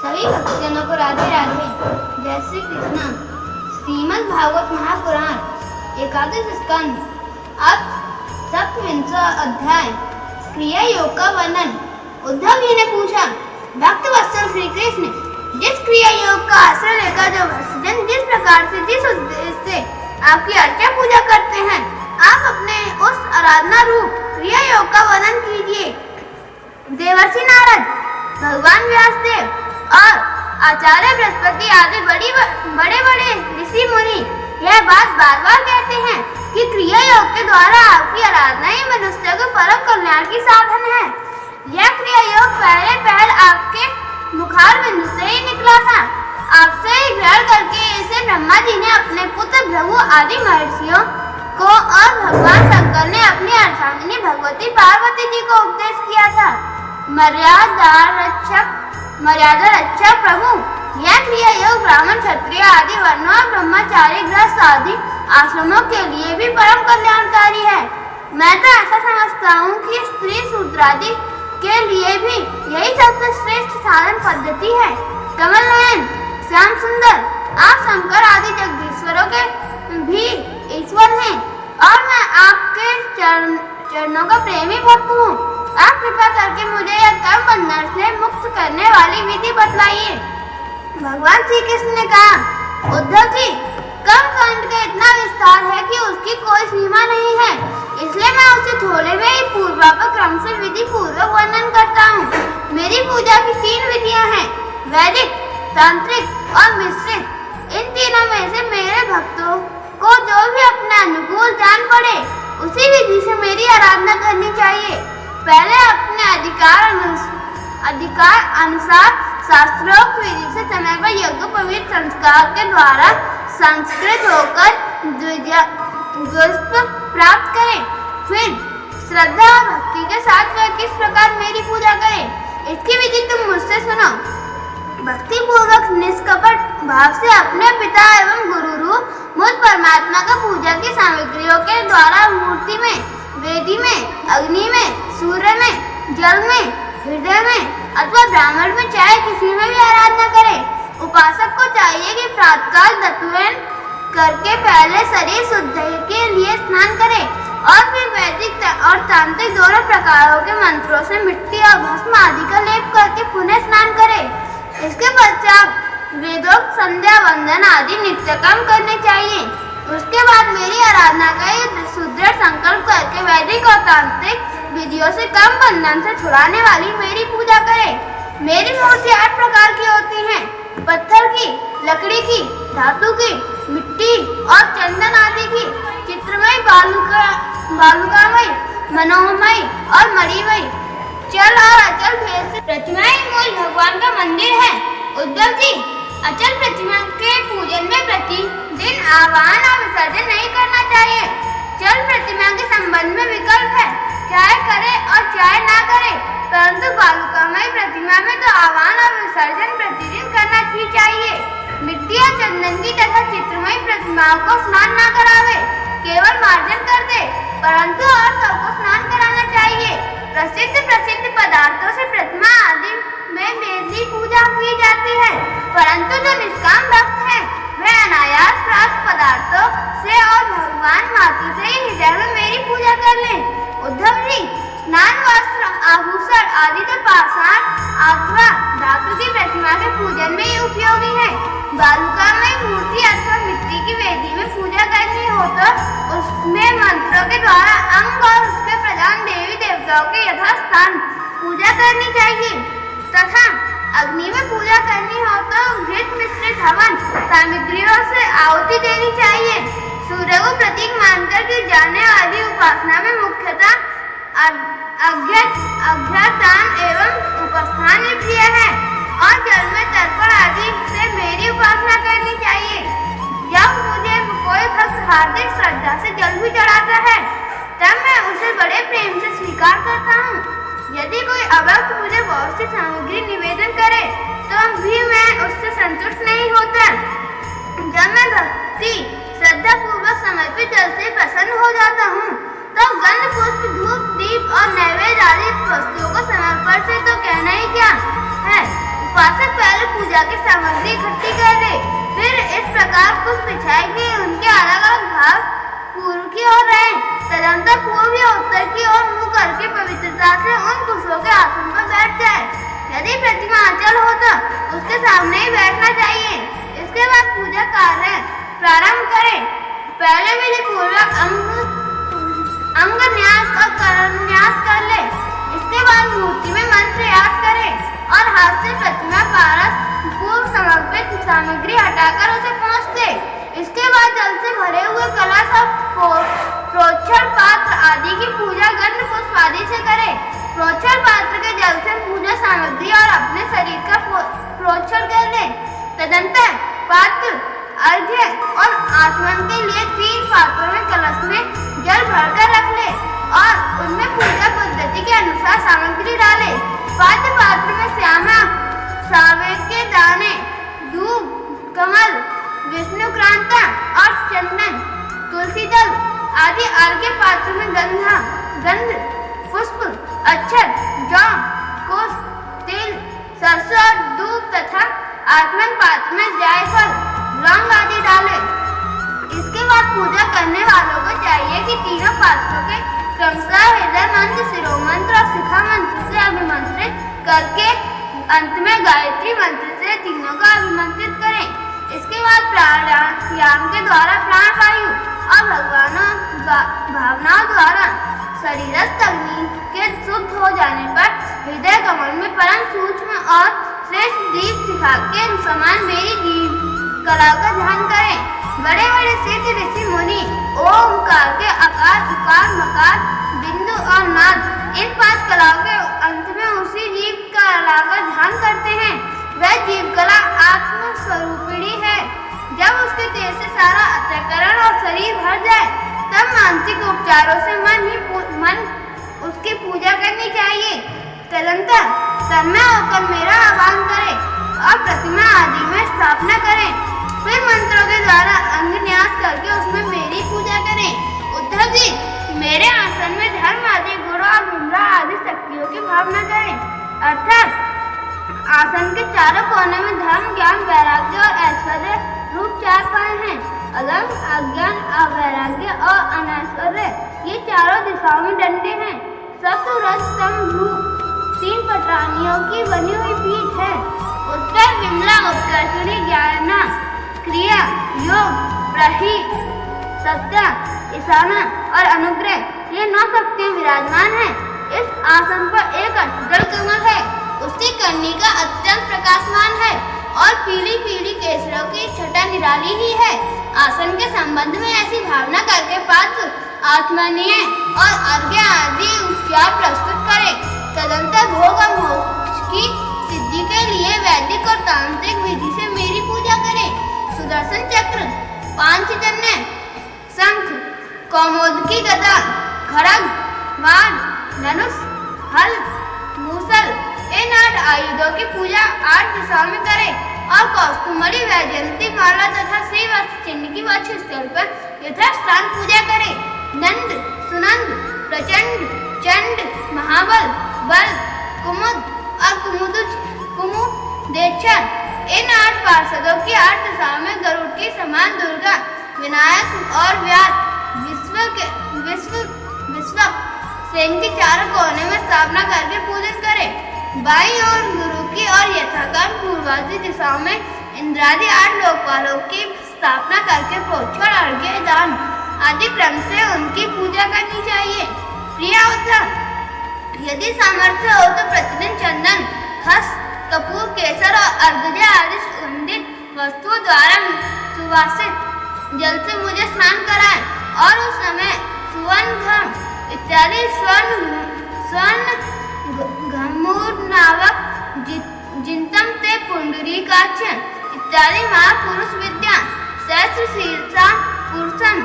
सभी भक्तजनों को राधे राधे। जय श्री कृष्ण। श्रीमद् भागवत महापुराण एकादश स्कंद अब 7वां अध्याय क्रिया योग का वर्णन। उद्धव जी ने पूछा, भक्त वत्सल श्री कृष्ण, जिस क्रिया योग का आश्रय लेकर जो भक्तजन जिस प्रकार से जिस उद्देश्य से आपकी अर्चा पूजा करते हैं, आप अपने उस आराधना रूप क्रिया योग का वर्णन कीजिए। देवर्षि नारद, भगवान व्यासदेव और आचार्य बृहस्पति आदि बड़े बड़े ऋषि मुनि यह बात बार बार कहते हैं कि क्रिया योग के द्वारा आपकी आराधना ही मनुष्य को परम कल्याण की साधन है। यह क्रिया योग पहले आपके मुखार बिंदु से ही निकला था। आपसे ही ग्रहण करके इसे ब्रह्मा जी ने अपने पुत्र भृगु आदि महर्षियों को और भगवान शंकर ने अपनी अर्धांगिनी भगवती पार्वती जी को उपदेश किया था। मर्यादा रक्षक प्रभु, यह क्रिया योग ब्राह्मण क्षत्रिय आदि वर्णों और ब्रह्मचारी गृहस्थ आदि आश्रमों के लिए भी परम कल्याणकारी है। मैं तो ऐसा समझता हूँ कि स्त्री शूद्रादि के लिए भी यही सबसे श्रेष्ठ साधन पद्धति है। कमल नयन, श्याम सुंदर, आप शंकर आदि जगदीश्वरों के भी ईश्वर हैं और मैं आपके चरणों का प्रेमी भक्त हूँ। आप कृपा करके मुझे यह कर्म बंधन से मुक्त करने वाली विधि बतलाइए। भगवान श्री कृष्ण ने कहा, उद्धव जी, कर्म कांड का इतना विस्तार है कि उसकी कोई सीमा नहीं है, इसलिए मैं उसे थोड़े में ही पूर्वापर क्रम से विधि पूर्वक वर्णन करता हूँ। मेरी पूजा की 3 विधियाँ हैं, वैदिक, तांत्रिक और मिश्रित। इन तीनों में से मेरे भक्तों को जो भी अपने अनुकूल जान पड़े उसी विधि से मेरी आराधना करनी चाहिए। पहले अपने अधिकार अनुसार शास्त्रोक्त विधि से समय पर यज्ञोपवीत संस्कार के द्वारा संस्कृत होकर द्विजत्व प्राप्त करें। फिर श्रद्धा और भक्ति के साथ वह किस प्रकार मेरी पूजा करे, इसकी विधि तुम मुझसे सुनो। भक्ति पूर्वक निष्कपट भाव से अपने पिता एवं गुरु रूप मुझ परमात्मा का पूजा की सामग्रियों के द्वारा मूर्ति में, वेदी में, अग्नि में, सूर्य में, जल में, हृदय में अथवा ब्राह्मण में, चाहे किसी में भी आराधना करे। उपासक को चाहिए कि प्रातःकाल दत्तवेन करके पहले शरीर शुद्धि के लिए स्नान करे और फिर वैदिक और तांत्रिक दोनों प्रकारों के मंत्रों से मिट्टी और भस्म आदि का लेप करके पुनः स्नान करे। इसके पश्चात वेदोक्त संध्या वंदन आदि नित्य कर्म करने चाहिए। उसके बाद मेरी आराधना का सुदृढ़ संकल्प करके वैदिक और तांत्रिक विधियों से कर्म बंधन से छुड़ाने वाली मेरी पूजा करे। मेरी मूर्ति 8 प्रकार की होती हैं, पत्थर की, लकड़ी की, धातु की, मिट्टी और चंदन आदि की, चित्रमय, बालुकामय, मनोमय और मणिमय, चल और अचल भेद से प्रतिमाएं मूल भगवान का मंदिर है। उद्धव जी, अचल प्रतिमा के पूजन में प्रतिदिन आवाहन और विसर्जन नहीं करना चाहिए। चल प्रतिमा के संबंध में विकल्प है, चाहे करे और चाहे ना करे, परंतु बालुकामय प्रतिमा में तो आवाहन और विसर्जन प्रतिदिन करना ही चाहिए। मिट्टी और चंदन की तथा चित्रमय प्रतिमाओं को स्नान ना करावे, केवल मार्जन कर दे, परंतु और सबको स्नान कराना चाहिए। प्रसिद्ध पदार्थों से प्रतिमा आदि में मेरी पूजा की जाती है, परंतु जो निष्काम भक्त है वह अनायास प्राप्त पदार्थों से और भगवान मातु से ही हृदय में मेरी पूजा कर ले। उद्धव जी, स्नान वस्त्र आभूषण आदि तो पाषाण अथवा धातु की प्रतिमा के पूजन में ही उपयोगी है। बालुकामय मूर्ति अथवा मिट्टी की वेदी में पूजा करनी हो तो उसमें मंत्रों के द्वारा अंग और उसके प्रधान देवी देवताओं के यथास्थान पूजा करनी चाहिए तथा अग्नि में पूजा करनी हो तो घृत मिश्रित हवन सामग्रियों से आहुति देनी चाहिए। सूर्य को प्रतीक मानकर की जाने वाली उपासना में मुख्यतः अर्घ्यदान एवं उपस्थान प्रिय है और जल में तर्पण आदि से मेरी उपासना करनी चाहिए। जब मुझे कोई भक्त हार्दिक श्रद्धा से जल भी चढ़ाता है तब मैं उसे बड़े प्रेम से स्वीकार करता हूँ। यदि कोई अभक्त मुझे बहुत सी सामग्री निवेदन करे तो भी मैं उससे संतुष्ट नहीं होता। जब मैं भक्ति श्रद्धा पूर्वक समर्पित जल से प्रसन्न हो जाता हूँ तो गंध, पुष्प, धूप, दीप और नैवेद्य आदि वस्तुओं को समर्पण से तो कहना ही क्या है। उपासक पहले पूजा की सामग्री इकट्ठी कर ले। फिर इस प्रकार कुछ बिछाए कि उनके अलग अलग भाग पूर्व की ओर रहे। तदनंतर पूर्व या उत्तर की ओर मुंह करके पवित्रता से उन कुशों के आसन पर बैठ जाए। यदि प्रतिमा अचल हो तो उसके सामने ही बैठना चाहिए। इसके बाद पूजा कार्य प्रारंभ करें। पहले विधि पूर्वक अंग न्यास और करन्यास कर ले। इसके बाद मूर्ति में मंत्र याद करें और हाथ से प्रतिमा पारस पूर्व समर्पित सामग्री हटाकर उसे पोंछ दे। इसके बाद जल से भरे हुए कलश और प्रोक्षण पात्र आदि की पूजा गंध पुष्प आदि से करे। प्रोक्षण पात्र के जल से पूजा सामग्री और अपने शरीर का प्रोक्षण कर ले। तदंतर पात्र अर्घ्य और आचमन के लिए 3 पात्रों में कलश में जल भरकर रख ले और उनमें पूजा पद्धति के अनुसार सामग्री डाले। पात्र में श्यामा सावे के दाने, धूप, कमल, विष्णुक्रांता और चंदन, तुलसी दल आदि अर्घ्य पात्र में गंध, पुष्प, अक्षत, जौ, कुश, तिल, सरसों और दूध तथा आचमन पात्र में जायफल, लौंग आदि डाले। इसके बाद पूजा करने वालों को चाहिए कि तीनों पात्रों के क्रमशः हृदय मंत्र, शिरोमंत्र और शिखा मंत्र से अभिमंत्रित करके अंत में गायत्री मंत्र से तीनों को अभिमंत्रित करें। इसके बाद प्राणायाम के द्वारा प्राण वायु और भावनाओं द्वारा शरीरस्थ अग्नि के शुद्ध हो जाने पर हृदय कमल में परम सूक्ष्म और श्रेष्ठ दीप शिखा के समान मेरी दीप कला का ध्यान करें। बड़े बड़े सिद्ध ऋषि मुनि ओमकार के आकार, उकार, मकार, बिंदु और नाद इन 5 कलाओं के अंत में उसी जीव कला का ध्यान करते हैं। वह जीव कला आत्म स्वरूपिणी है। जब उसके तेज से सारा अंतःकरण और शरीर भर जाए तब मानसिक उपचारों से मन उसकी पूजा करनी चाहिए। तदंतर तन्मय होकर मेरा आह्वान करें और प्रतिमा आदि में स्थापना करें। फिर मंत्रों के द्वारा अंग न्यास करके उसमें मेरी पूजा करें। उद्धव जी, मेरे आसन में धर्म आदि गुणों और विमला आदि शक्तियों की भावना करें। अर्थात आसन के चारों कोने में धर्म, ज्ञान, वैराग्य और ऐश्वर्य रूप 4 पाए हैं। अधर्म, अज्ञान, अवैराग्य और अनैश्वर्य ये चारों दिशाओं में डंडे हैं। सत्व, रज, तम, धूप 3 पटरानियों की बनी हुई पीठ है। उस पर विमला, उत्कर्षणी, ज्ञाना, क्रिया, योग, प्रही, सत्या, ईशाना और अनुग्रह ये 9 शक्तियां विराजमान हैं। इस आसन पर एक अष्टदल कमल है। उसकी कर्णिका अत्यंत प्रकाशमान है और पीली पीली केसरों की छटा निराली ही है। आसन के संबंध में ऐसी भावना करके पात्र आत्मनीय और अर्घ्य आदि उपचार प्रस्तुत करें। तदंतर भोग और मोक्ष की सिद्धि के लिए वैदिक और तांत्रिक विधि से मेरी पूजा करें। सुदर्शन चक्र, पांचजन्य, शंख, कौमुदकी गदा, खड्ग, बाण, धनुष, हल, मूसल इन 8 आयुधों की पूजा 8 दिशाओं में करें और कौस्तुभमणि, वैजयंती माला तथा श्री वत्स चिन्ह की वक्ष स्थल पर यथास्थान पूजा करें। नंद, सुनंद, प्रचंड, चंड, महाबल, बल, कुमुद और कुमुदेच्छर इन 8 पार्षदों की 8 दिशाओं में गरुड़ की समान दुर्गा, विनायक और व्यास, विश्वक सेन की 4 कोने में स्थापना करके पूजन करें। बाईं ओर गुरु की और यथाक्रम पूर्वादि दिशाओं में इंद्रादि 8 लोकपालों की स्थापना करके प्रोक्षण, अर्घ्य, दान आदि क्रम से उनकी पूजा करनी चाहिए। प्रिया उद्धव, यदि सामर्थ्य हो तो प्रतिदिन चंदन, खस, कपूर, केसर और अर्घ्य आदि सुगंधित वस्तुओं द्वारा सुवासित जल से मुझे स्नान कराएं और उस समय सुवर्ण इत्यादि स्वर्ण घमूर नावक जिंतम ते पुंडरीकाक्ष इत्यादि महापुरुष विद्या, सहस्र शीर्षा पुरुषम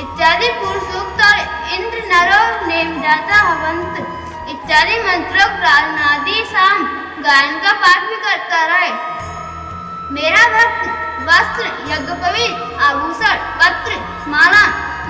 इत्यादि पुरुषोक्त और इंद्र नरो नेमजाता हवंत इत्यादि मंत्रों प्राणादि साम गायन का पाठ भी करता रहे। मेरा भक्त वस्त्र, यज्ञोपवीत, आभूषण, पत्र, माला,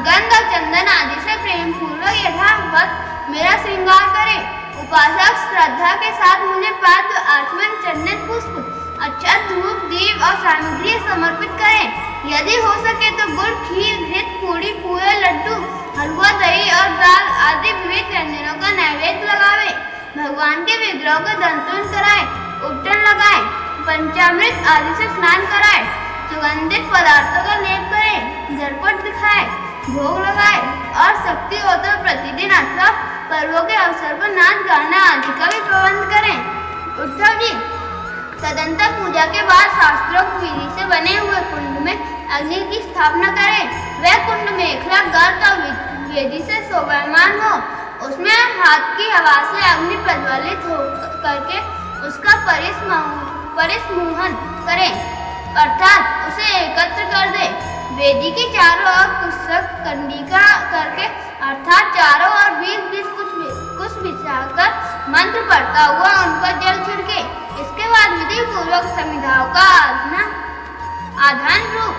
गंध और चंदन आदि से प्रेम पूर्वक यथावत मेरा श्रृंगार करे। उपासक श्रद्धा के साथ मुझे पात्र आचमन, चंदन, पुष्प, अक्षत, धूप, दीप और सामग्री समर्पित करें। यदि हो सके तो गुड़, खीर, घृत, पूड़ी, पूरे, लड्डू, हलवा, दही और दाल आदि विविध व्यंजनों का नैवेद्य लगावे। भगवान के विग्रह को दंतुन कराए, उपटन लगाए, पंचामृत आदि से स्नान कराए, सुगंधित पदार्थों का लेप करें, झटपट दिखाए, भोग लगाए और शक्ति हो तो प्रतिदिन अथवा पर्वों के अवसर पर नाच गाना आदि का भी प्रबंध करें। उद्धव जी, तदंतर पूजा के बाद शास्त्रोक्त विधि से बने हुए कुंड में अग्नि की स्थापना करें। वह कुंड मेखला, गर्त और वेदी से शोभायमान हो। उसमें हाथ की हवा से अग्नि प्रज्वलित हो करके उसका परिसमूहन करें, अर्थात उसे एकत्र कर दे। वेदी के चारों ओर पुस्तक कंडिका करके अर्थात चारों ओर 20-20 कुछ बिछाकर मंत्र पढ़ता हुआ उन पर जल छिड़के। इसके बाद विधि पूर्वक समिधाओं का आधान रूप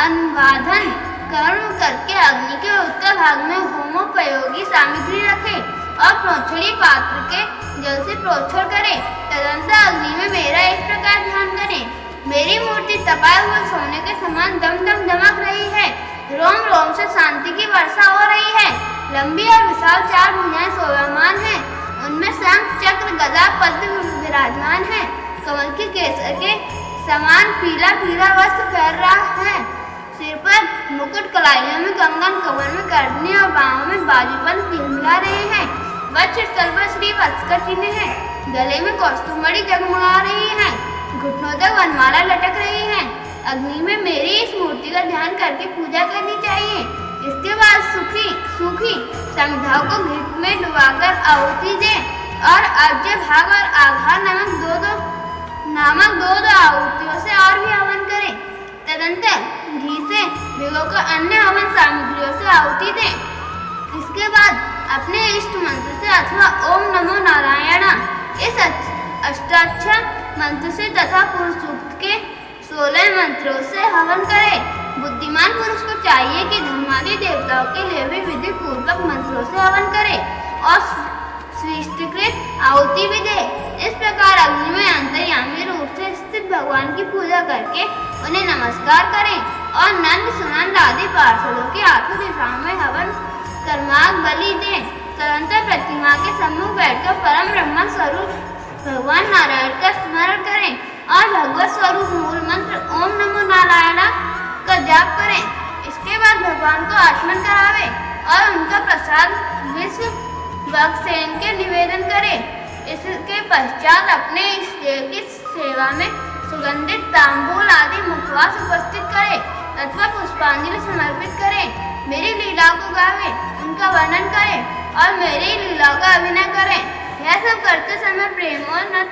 अनुवाधन कर्म करके अग्नि के उत्तर भाग में होमोपयोगी सामग्री रखे और प्रोक्षणी पात्र के जल से प्रोक्षण करे। तदंतर अग्नि में मेरा इस प्रकार ध्यान करें। मेरी मूर्ति तपाए हुए सोने के समान दम दम दमक रही है। रोम रोम से शांति की वर्षा हो रही है। लंबी और विशाल 4 भुजाएं शोभायमान हैं। उनमें शंख, चक्र, गदा, पद्म विराजमान है। कमल की केसर के समान पीला पीला वस्त्र फैल रहा है। सिर पर मुकुट, कलाइयों में कंगन, कमर में करदनी और बाहों में बाजूबंद तिलमिला रहे हैं। वक्षस्थल पर श्री वत्स का चिन्ह है। गले में कौस्तुभमणि जगमगा रही है। घुटनों तक वनमाला लटक रही है। अग्नि में मेरी इस मूर्ति का ध्यान करके पूजा करनी चाहिए। इसके बाद सूखी समिधाओं को घृत में डुबाकर आहुति दें और अर्घ्य भाग और आघार नामक दो आहुतियों से और भी हवन करें। तदंतर घी से भिगोकर अन्य हवन सामग्रियों से आहुति दें। इसके बाद अपने इष्ट मंत्र से अथवा ओम नमो नारायण इस अष्टाक्षर मंत्र से तथा पुरुष सूक्त के 16 मंत्रों से हवन करें। बुद्धिमान पुरुष को चाहिए कि धर्मादि देवताओं के लिए भी विधि पूर्वक मंत्रों से हवन करे और स्वीकृत आहुति भी दे। इस प्रकार अग्नि में अंतर्यामी रूप से स्थित भगवान की पूजा करके उन्हें नमस्कार करें और नंद, सुनंद आदि पार्षदों की 8 दिशाओं में हवन कर्माग बलि दें। तदंतर प्रतिमा के सम्मुख बैठकर परम ब्रह्म स्वरूप भगवान नारायण का स्मरण करें और भगवत स्वरूप मूल मंत्र ओम नमो नारायण का जाप करें। इसके बाद भगवान को आचमन करावे और उनका प्रसाद विश्व भक्तसेन के निवेदन करें। इसके पश्चात अपने इष्ट देव की सेवा में सुगंधित तांबूल आदि मुखवास उपस्थित करें तथा पुष्पांजलि समर्पित करें। मेरी लीलाओं को गावे, उनका वर्णन करें और मेरी लीलाओं का अभिनय करें। यह सब करते समय प्रेमोन्नत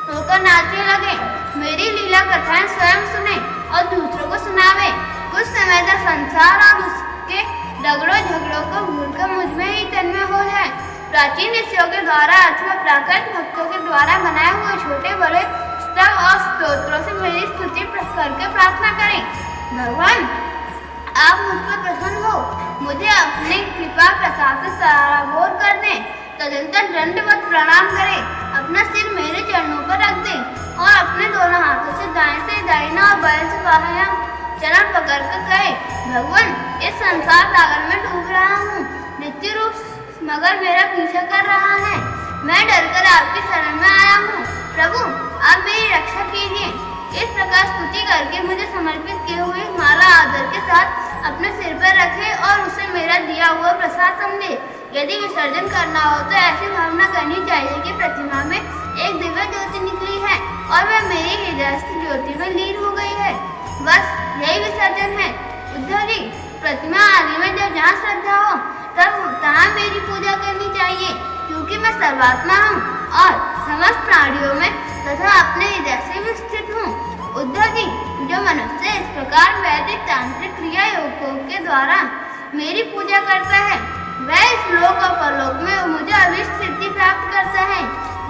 होकर नाचने लगे। मेरी लीला कथाएं स्वयं सुने और दूसरों को सुनावे। कुछ समय तक संसार और उसके रगड़ों झगड़ों को भूलकर मुझ में ही तन्मय हो जाए। प्राचीन ऋषियों के द्वारा अथवा प्राकृत भक्तों के द्वारा बनाए हुए छोटे बड़े स्तव और स्तोत्रों से मेरी स्तुति करके प्रार्थना करें। भगवान, आप मुझ पर प्रसन्न हो, मुझे अपने कृपा प्रसाद से सराबोर कर दें। तदंतर दंडवत प्रणाम करें, अपना सिर मेरे चरणों पर रख दें और अपने दोनों हाथों से दाएं से दाहिना और बाएं से बायां चरण पकड़कर कहे, भगवान, इस संसार सागर में डूब रहा हूँ। मृत्यु रूप मगर मेरा पीछा कर रहा है। मैं डरकर आपकी शरण में आया हूँ। प्रभु, आप मेरी रक्षा कीजिए। इस प्रकार स्तुति करके मुझे समर्पित किए हुए माला आदर के साथ अपने सिर पर रखे और उसे मेरा दिया हुआ प्रसाद समझे। यदि विसर्जन करना हो तो ऐसी भावना करनी चाहिए कि प्रतिमा में एक दिव्य ज्योति निकली है और वह मेरी हृदयस्थ ज्योति में लीन हो गई है। बस यही विसर्जन है। उद्धव जी, प्रतिमा आदि में जब जहाँ श्रद्धा हो तब तहाँ मेरी पूजा करनी चाहिए, क्योंकि मैं सर्वात्मा हूँ और समस्त प्राणियों में तथा अपने हृदय से भी स्थित हूँ। उद्धव जी, जो मनुष्य इस प्रकार वैदिक तांत्रिक क्रिया योगों के द्वारा मेरी पूजा करता है वह इस लोक और परलोक में मुझे अभिष्ट सिद्धि प्राप्त करता है।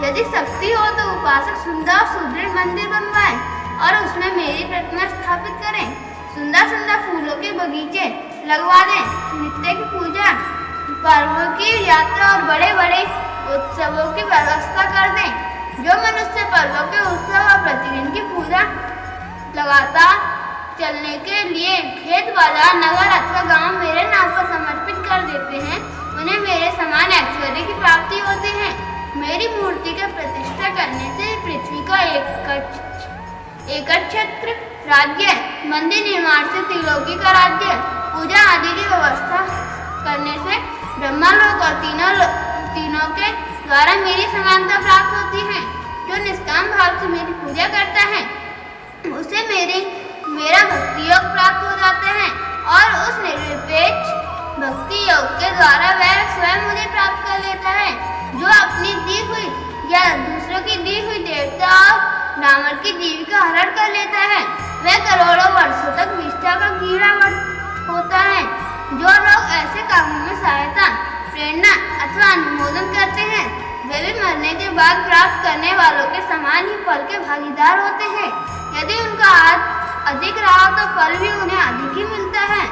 यदि शक्ति हो तो उपासक सुंदर और सुदृढ़ मंदिर बनवाए और उसमें मेरी प्रतिमा स्थापित करें। सुंदर सुंदर फूलों के बगीचे लगवा दें। नित्य की पूजा, पर्वों की यात्रा और बड़े बड़े उत्सवों की व्यवस्था कर दें। जो मनुष्य पर्वों के उत्सव और प्रतिदिन की पूजा लगातार चलने के लिए खेत, बाजार, नगर अथवा गांव मेरे नाम पर समर्पित कर देते हैं, उन्हें मेरे समान ऐश्वर्य की प्राप्ति होती है। मेरी मूर्ति का प्रतिष्ठा करने से पृथ्वी का एकच्छत्र राज्य, मंदिर निर्माण से त्रिलोकी का राज्य, पूजा आदि की व्यवस्था करने से ब्रह्मलोक और तीनों के द्वारा मेरी समानता प्राप्त होती है। जो निष्काम भाव से मेरी पूजा करता है उसे मेरा भक्ति योग प्राप्त हो जाते हैं और उस निर्विपेक्ष भक्ति योग के द्वारा वह स्वयं मुझे प्राप्त कर लेता है। जो अपनी दी हुई या दूसरों की दी हुई देवता और ब्राह्मण की जीविका हरण कर लेता है, वह करोड़ों वर्षों तक विष्ठा का कीड़ा होता है। जो लोग ऐसे कामों में सहायता, प्रेरणा अथवा अनुमोदन करते हैं, वे भी मरने के बाद प्राप्त करने वालों के समान ही फल के भागीदार होते हैं। यदि उनका हाथ अधिक रहा तो फल भी उन्हें अधिक ही मिलता है।